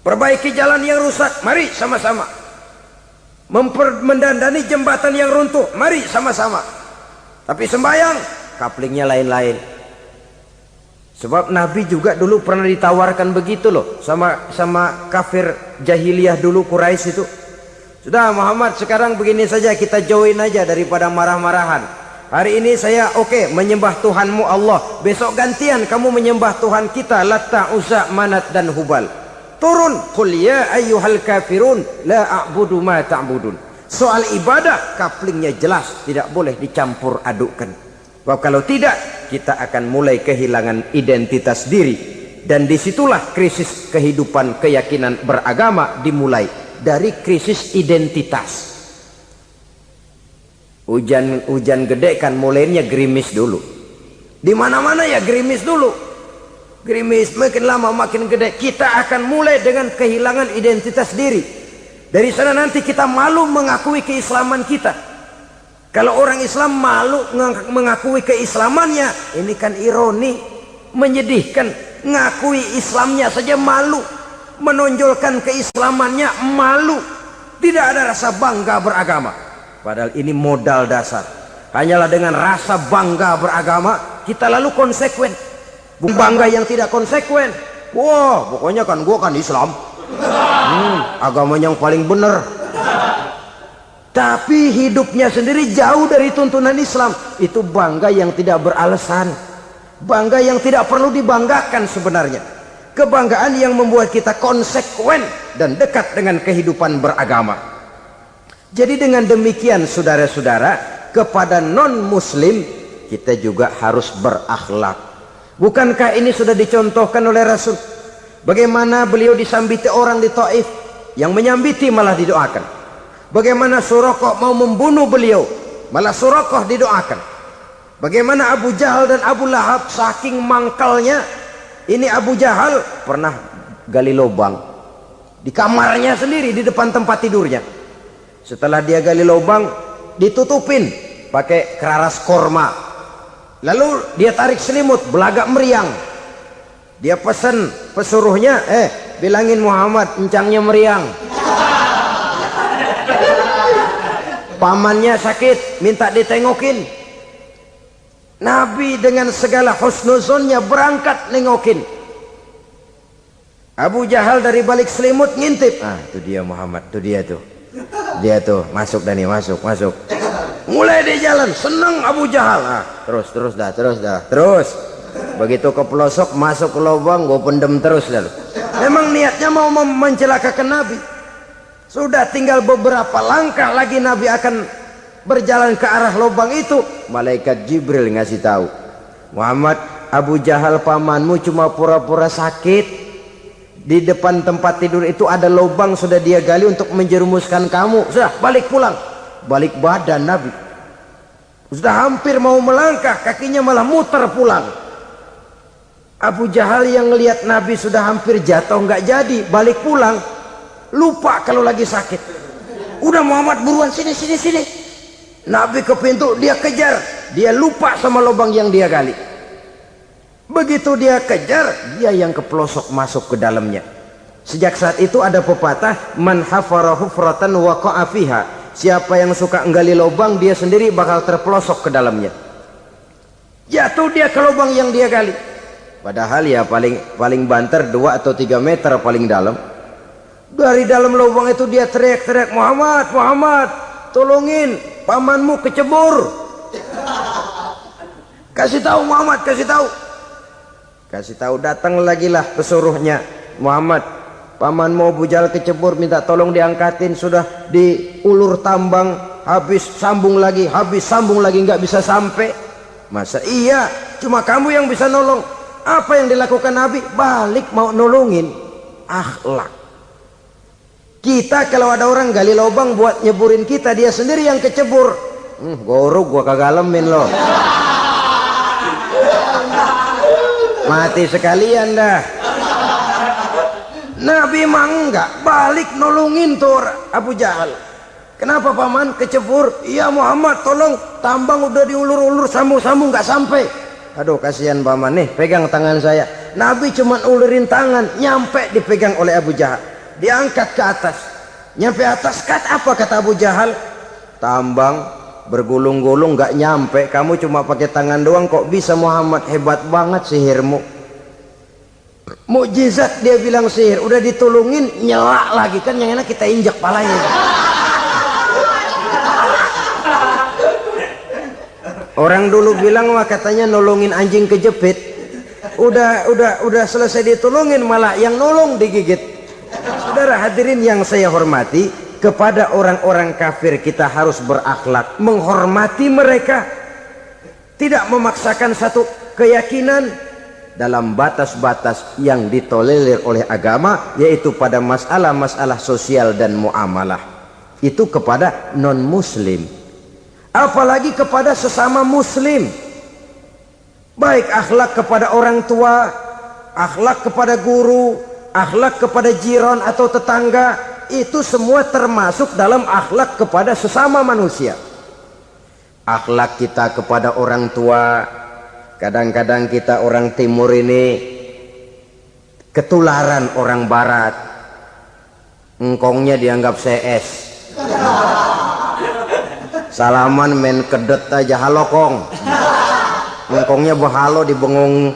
Perbaiki jalan yang rusak, mari sama-sama. Mendandani jembatan yang runtuh, mari sama-sama. Tapi sembahyang, kaplingnya lain-lain. Sebab Nabi juga dulu pernah ditawarkan begitu loh sama kafir jahiliyah dulu, Quraisy itu. Sudah Muhammad, sekarang begini saja, kita join aja daripada marah-marahan. Hari ini saya oke, menyembah Tuhanmu Allah. Besok gantian kamu menyembah Tuhan kita, Latta, Uzza, Manat dan Hubal. Turun, qul ya ayyuhal kafirun la a'budu ma ta'budun. Soal ibadah kaplingnya jelas, tidak boleh dicampur adukkan. Sebab kalau tidak, kita akan mulai kehilangan identitas diri. Dan disitulah krisis kehidupan keyakinan beragama dimulai. Dari krisis identitas. Hujan gede kan mulainya gerimis dulu. Di mana-mana ya gerimis dulu. Gerimis makin lama makin gede. Kita akan mulai dengan kehilangan identitas diri. Dari sana nanti kita malu mengakui keislaman kita. Kalau orang Islam malu mengakui keislamannya, ini kan ironi, menyedihkan. Ngakui Islamnya saja malu, menonjolkan keislamannya malu. Tidak ada rasa bangga beragama. Padahal ini modal dasar. Hanyalah dengan rasa bangga beragama kita lalu konsekuen. Bangga yang tidak konsekuen. Wah, pokoknya kan gua kan Islam. Agama yang paling benar. Tapi hidupnya sendiri jauh dari tuntunan Islam. Itu bangga yang tidak beralasan. Bangga yang tidak perlu dibanggakan sebenarnya. Kebanggaan yang membuat kita konsekuen dan dekat dengan kehidupan beragama. Jadi dengan demikian saudara-saudara, kepada non-muslim kita juga harus berakhlak. Bukankah ini sudah dicontohkan oleh Rasul? Bagaimana beliau disambiti orang di Taif, yang menyambiti malah didoakan. Bagaimana Suraqah mau membunuh beliau, malah Suraqah didoakan. Bagaimana Abu Jahal dan Abu Lahab saking mangkalnya. Ini Abu Jahal pernah gali lubang di kamarnya sendiri, di depan tempat tidurnya. Setelah dia gali lubang, ditutupin pakai keraras korma. Lalu dia tarik selimut, belagak meriang. Dia pesan pesuruhnya, bilangin Muhammad encangnya meriang. pamannya sakit, minta ditengokin. Nabi dengan segala husnuzonnya berangkat nengokin. Abu Jahal dari balik selimut ngintip. Ah, itu dia Muhammad, itu dia tuh. Dia tuh, masuk Dani, masuk. Mulai di jalan, senang Abu Jahal. Ah, terus dah. Begitu ke pelosok, masuk ke lubang, gue pendem terus dah. Memang niatnya mau mencelakakan Nabi. Sudah tinggal beberapa langkah lagi Nabi akan berjalan ke arah lubang itu. Malaikat Jibril ngasih tahu, Muhammad, Abu Jahal pamanmu cuma pura-pura sakit. Di depan tempat tidur itu ada lubang sudah dia gali untuk menjerumuskan kamu. Sudah balik pulang. Balik badan Nabi. Sudah hampir mau melangkah, kakinya malah muter pulang. Abu Jahal yang ngelihat Nabi sudah hampir jatuh nggak jadi, balik pulang. Lupa kalau lagi sakit. Udah Muhammad buruan sini. Nabi ke pintu, dia kejar. Dia lupa sama lubang yang dia gali. Begitu dia kejar, dia yang ke pelosok masuk ke dalamnya. Sejak saat itu ada pepatah, man hafara hufratan waqa'a fiha. Siapa yang suka nggali lubang, dia sendiri bakal terpelosok ke dalamnya. Jatuh dia ke lubang yang dia gali. Padahal ya paling banter 2 atau 3 meter paling dalam. Dari dalam lubang itu dia teriak-teriak, Muhammad, tolongin, pamanmu kecebur. Kasih tahu Muhammad, kasih tahu. Datang lagi lah pesuruhnya, Muhammad, pamanmu Abu Jahal kecebur, minta tolong diangkatin. Sudah diulur tambang, habis sambung lagi, nggak bisa sampai. Masa iya, cuma kamu yang bisa nolong. Apa yang dilakukan Nabi? Balik mau nolongin. Akhlak. Kita kalau ada orang gali lubang buat nyeburin kita, dia sendiri yang kecebur. Gorok gua kagalemin loh. Mati sekalian dah. Nabi mah enggak, balik nolongin tuh Abu Jahal. Kenapa paman kecebur? Iya Muhammad, tolong, tambang udah diulur-ulur, sambung-sambung nggak sampai. Aduh kasihan paman, nih pegang tangan saya. Nabi cuma ulurin tangan, nyampe dipegang oleh Abu Jahal. Diangkat ke atas, nyampe atas, apa kata Abu Jahal? Tambang bergulung-gulung nggak nyampe, kamu cuma pakai tangan doang kok bisa Muhammad, hebat banget sihirmu. Mukjizat dia bilang sihir, udah ditolongin nyelak lagi, kan yang enak kita injak palanya. Orang dulu bilang wah katanya nolongin anjing kejepit, udah selesai ditolongin malah yang nolong digigit. Saudara hadirin yang saya hormati, kepada orang-orang kafir kita harus berakhlak, menghormati mereka, tidak memaksakan satu keyakinan dalam batas-batas yang ditolerir oleh agama, yaitu pada masalah-masalah sosial dan muamalah. Itu kepada non-muslim, apalagi kepada sesama muslim. Baik akhlak kepada orang tua, akhlak kepada guru, akhlak kepada jiran atau tetangga, itu semua termasuk dalam akhlak kepada sesama manusia. Akhlak kita kepada orang tua, kadang-kadang kita orang timur ini ketularan orang barat. Engkongnya dianggap CS. Salaman main kedet aja, halo kong. Engkongnya bahalo dibengong.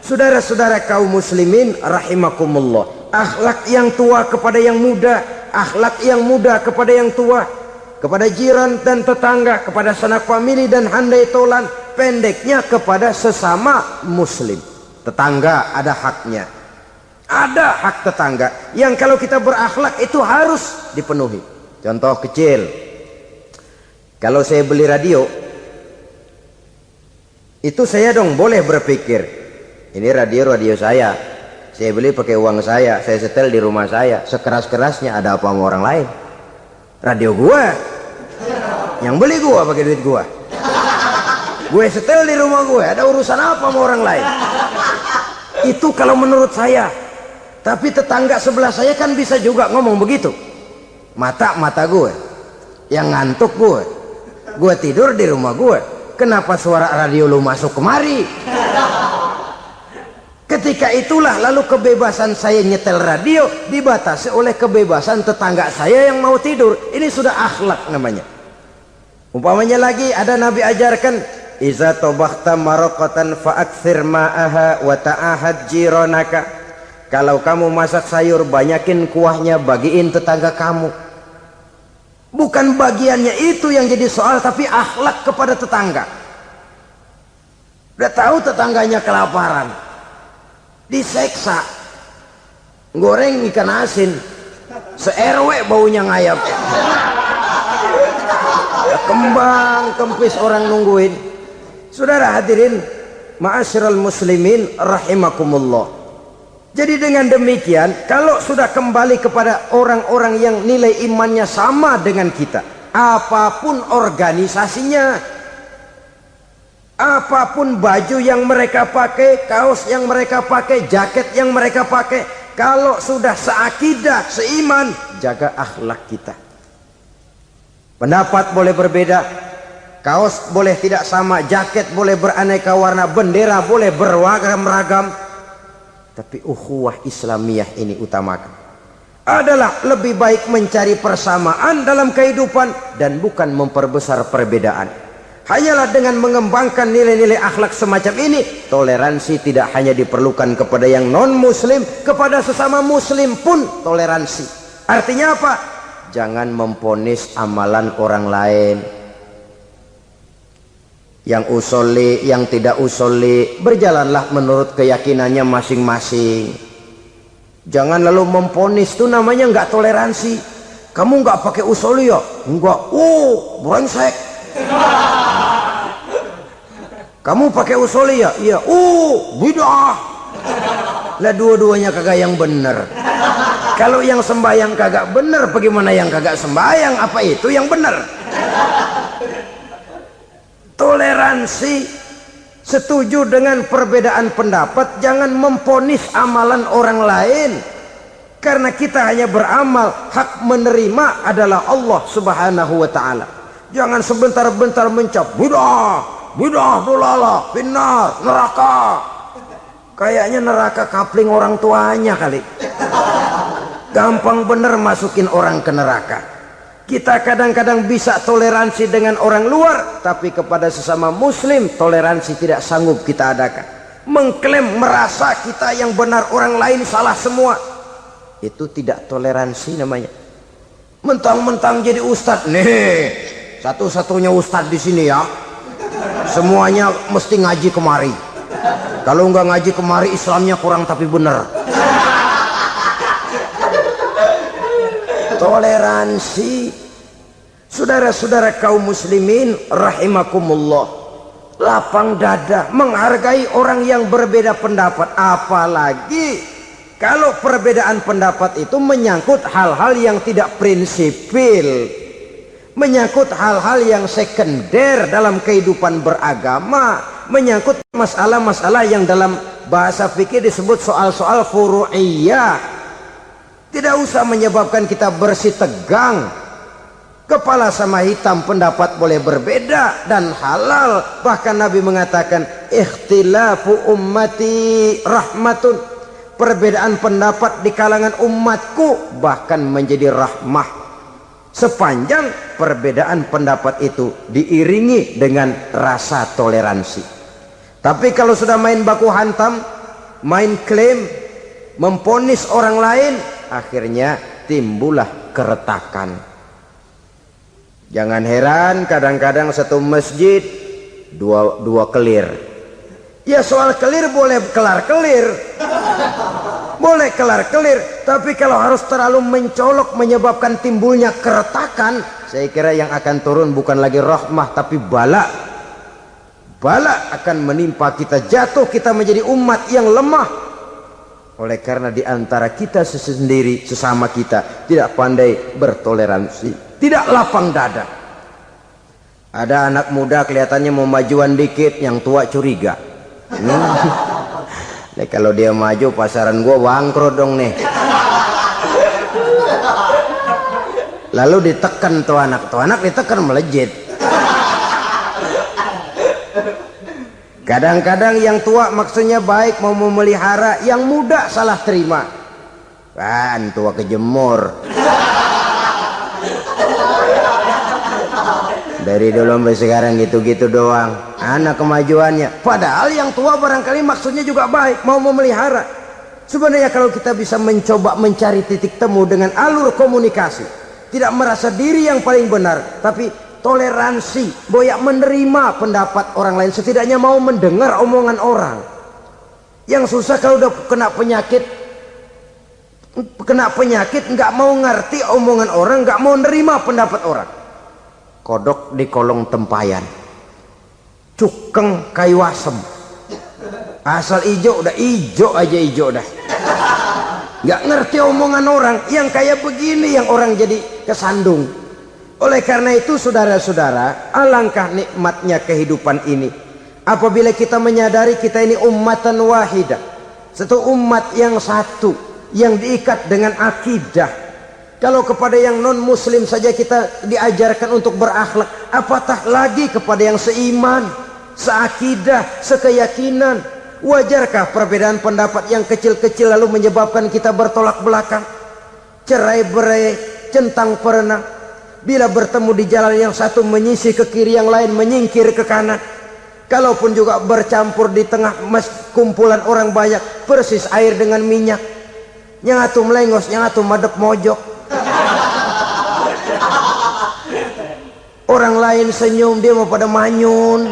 Saudara-saudara kaum muslimin rahimakumullah, akhlak yang tua kepada yang muda, akhlak yang muda kepada yang tua, kepada jiran dan tetangga, kepada sanak famili dan handai tolan, pendeknya kepada sesama muslim. Tetangga ada haknya, ada hak tetangga yang kalau kita berakhlak itu harus dipenuhi. Contoh kecil, kalau saya beli radio, itu saya dong boleh berpikir, ini radio saya beli pakai uang saya setel di rumah saya, sekeras-kerasnya ada apa sama orang lain? Radio gua, yang beli gua pakai duit gua, gue setel di rumah gue, ada urusan apa sama orang lain? Itu kalau menurut saya. Tapi tetangga sebelah saya kan bisa juga ngomong begitu. Mata gue yang ngantuk, gue tidur di rumah gue, kenapa suara radio lu masuk kemari? Ketika itulah lalu kebebasan saya nyetel radio dibatasi oleh kebebasan tetangga saya yang mau tidur. Ini sudah akhlak namanya. Umpamanya lagi ada Nabi ajarkan, iza tobakhta maraqatan fa'akthir ma'aha wa ta'ahad jiranaka. Kalau kamu masak sayur, banyakin kuahnya, bagiin tetangga kamu. Bukan bagiannya itu yang jadi soal, tapi akhlak kepada tetangga. Udah tahu tetangganya kelaparan, diseksa, goreng ikan asin, se-RW baunya ngayap, kembang kempis orang nungguin. Saudara hadirin ma'asyiral muslimin rahimakumullah. Jadi dengan demikian, kalau sudah kembali kepada orang-orang yang nilai imannya sama dengan kita, apapun organisasinya, apapun baju yang mereka pakai, kaos yang mereka pakai, jaket yang mereka pakai, kalau sudah seakidah, seiman, jaga akhlak kita. Pendapat boleh berbeda, kaos boleh tidak sama, jaket boleh beraneka warna, bendera boleh beragam-ragam, tapi ukhuwah Islamiyah ini utamakan. Adalah lebih baik mencari persamaan dalam kehidupan dan bukan memperbesar perbedaan. Hanyalah dengan mengembangkan nilai-nilai akhlak semacam ini, toleransi tidak hanya diperlukan kepada yang non-muslim, kepada sesama muslim pun toleransi. Artinya apa? Jangan memponis amalan orang lain. Yang usolli, yang tidak usolli, berjalanlah menurut keyakinannya masing-masing. Jangan lalu memponis, itu namanya nggak toleransi. Kamu nggak pakai usolli ya? Enggak. Brengsek. Kamu pakai usolli ya? Iya. Bid'ah. Lah dua-duanya kagak yang bener. Kalau yang sembahyang kagak bener, bagaimana yang kagak sembahyang? Apa itu yang bener? Toleransi, setuju dengan perbedaan pendapat, jangan memponis amalan orang lain. Karena kita hanya beramal, hak menerima adalah Allah Subhanahu wa ta'ala. Jangan sebentar-bentar mencap bid'ah, dolalah, finnar, neraka. Kayaknya neraka kapling orang tuanya kali. Gampang bener masukin orang ke neraka. Kita kadang-kadang bisa toleransi dengan orang luar, tapi kepada sesama muslim toleransi tidak sanggup kita adakan. Mengklaim merasa kita yang benar, orang lain salah semua, itu tidak toleransi namanya. Mentang-mentang jadi ustadz, nih satu-satunya ustadz di sini ya, semuanya mesti ngaji kemari. Kalau nggak ngaji kemari, Islamnya kurang tapi bener. Toleransi. Saudara-saudara kaum muslimin rahimakumullah, lapang dada menghargai orang yang berbeda pendapat, apalagi kalau perbedaan pendapat itu menyangkut hal-hal yang tidak prinsipil, menyangkut hal-hal yang sekunder dalam kehidupan beragama, menyangkut masalah-masalah yang dalam bahasa fikih disebut soal-soal furu'iyah. Tidak usah menyebabkan kita bersih tegang. Kepala sama hitam, pendapat boleh berbeda dan halal. Bahkan Nabi mengatakan, ikhtilafu ummati rahmatun. Perbedaan pendapat di kalangan umatku bahkan menjadi rahmah, sepanjang perbedaan pendapat itu diiringi dengan rasa toleransi. Tapi kalau sudah main baku hantam, main klaim, memponis orang lain, akhirnya timbullah keretakan. Jangan heran kadang-kadang satu masjid dua kelir. Ya soal kelir boleh kelar-kelir, boleh kelar-kelir, tapi kalau harus terlalu mencolok menyebabkan timbulnya keretakan, saya kira yang akan turun bukan lagi rahmah tapi bala. Bala akan menimpa kita, jatuh kita menjadi umat yang lemah. Oleh karena di antara kita sendiri, sesama kita tidak pandai bertoleransi, tidak lapang dada. Ada anak muda kelihatannya mau majuan dikit, yang tua curiga. Nih, kalau dia maju pasaran gua bangkrut dong nih. Lalu ditekan tuh anak ditekan melejit. Kadang-kadang yang tua maksudnya baik, mau memelihara, yang muda salah terima. Kan tua kejemur. Dari dulu sampai sekarang gitu-gitu doang. Anak kemajuannya. Padahal yang tua barangkali maksudnya juga baik, mau memelihara. Sebenarnya kalau kita bisa mencoba mencari titik temu dengan alur komunikasi, tidak merasa diri yang paling benar, tapi toleransi, boyak menerima pendapat orang lain, setidaknya mau mendengar omongan orang. Yang susah kalau udah kena penyakit nggak mau ngerti omongan orang, nggak mau nerima pendapat orang. Kodok di kolong tempayan, cukeng kayu asem, asal ijo udah ijo aja ijo dah. Nggak ngerti omongan orang yang kayak begini, yang orang jadi kesandung. Oleh karena itu saudara-saudara, alangkah nikmatnya kehidupan ini apabila kita menyadari kita ini ummatan wahidah, satu umat yang satu, yang diikat dengan akidah. Kalau kepada yang non muslim saja kita diajarkan untuk berakhlak, apatah lagi kepada yang seiman, seakidah, sekeyakinan. Wajarkah perbedaan pendapat yang kecil-kecil lalu menyebabkan kita bertolak belakang, cerai-berai, centang perenang? Bila bertemu di jalan yang satu menyisih ke kiri, yang lain menyingkir ke kanan. Kalaupun juga bercampur di tengah kumpulan orang banyak, persis air dengan minyak. Yang atu melengos, yang atu madep mojok. Orang lain senyum, dia mau pada manyun.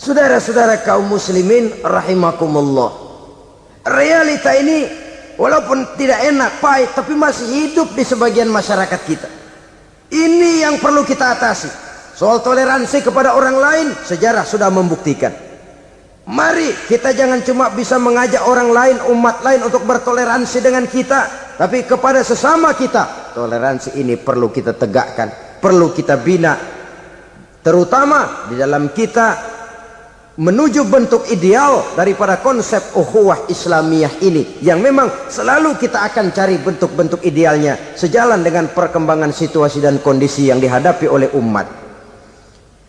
Saudara-saudara kaum muslimin rahimakumullah, realita ini walaupun tidak enak, pahit, tapi masih hidup di sebagian masyarakat kita. Ini yang perlu kita atasi. Soal toleransi kepada orang lain, sejarah sudah membuktikan. Mari kita jangan cuma bisa mengajak orang lain, umat lain untuk bertoleransi dengan kita, tapi kepada sesama kita. Toleransi ini perlu kita tegakkan, perlu kita bina, terutama di dalam kita menuju bentuk ideal daripada konsep ukhuwah Islamiyah ini, yang memang selalu kita akan cari bentuk-bentuk idealnya sejalan dengan perkembangan situasi dan kondisi yang dihadapi oleh umat.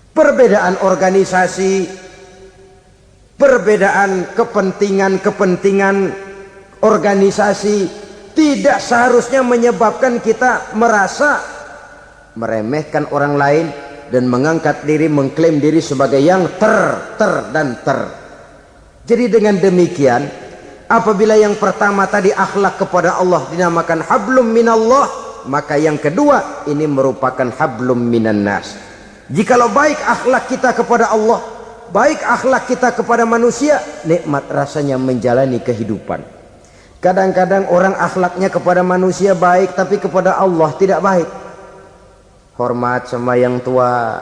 Perbedaan organisasi, perbedaan kepentingan organisasi tidak seharusnya menyebabkan kita merasa meremehkan orang lain dan mengangkat diri, mengklaim diri sebagai yang dan ter. Jadi dengan demikian, apabila yang pertama tadi akhlak kepada Allah dinamakan hablum minallah, maka yang kedua ini merupakan hablum minan nas. Jikalau baik akhlak kita kepada Allah, baik akhlak kita kepada manusia, nikmat rasanya menjalani kehidupan. Kadang-kadang orang akhlaknya kepada manusia baik, tapi kepada Allah tidak baik. Hormat sama yang tua,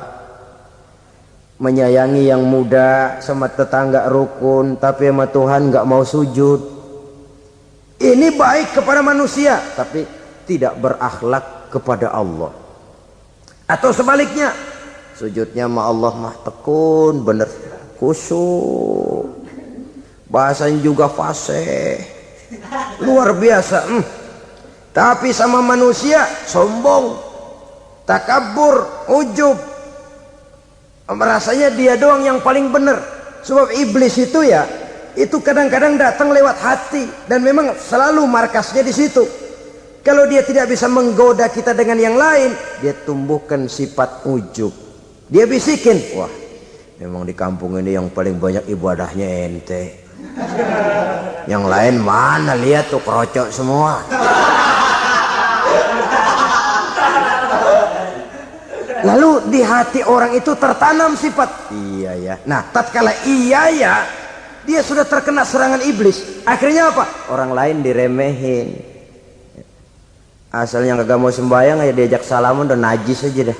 menyayangi yang muda, sama tetangga rukun, tapi sama Tuhan nggak mau sujud. Ini baik kepada manusia, tapi tidak berakhlak kepada Allah. Atau sebaliknya, sujudnya sama Allah mah tekun, bener khusyuk, bahasanya juga fasih, luar biasa. Tapi sama manusia sombong, takabur, ujub, merasanya dia doang yang paling benar. Sebab iblis itu ya, itu kadang-kadang datang lewat hati, dan memang selalu markasnya di situ. Kalau dia tidak bisa menggoda kita dengan yang lain, dia tumbuhkan sifat ujub. Dia bisikin, wah memang di kampung ini yang paling banyak ibadahnya ente, yang lain mana, lihat tuh kerocok semua. Lalu di hati orang itu tertanam sifat iya ya. Nah, tatkala iya ya, dia sudah terkena serangan iblis. Akhirnya apa? Orang lain diremehin. Asalnya kagak mau sembahyang, ya diajak salaman udah najis aja dah.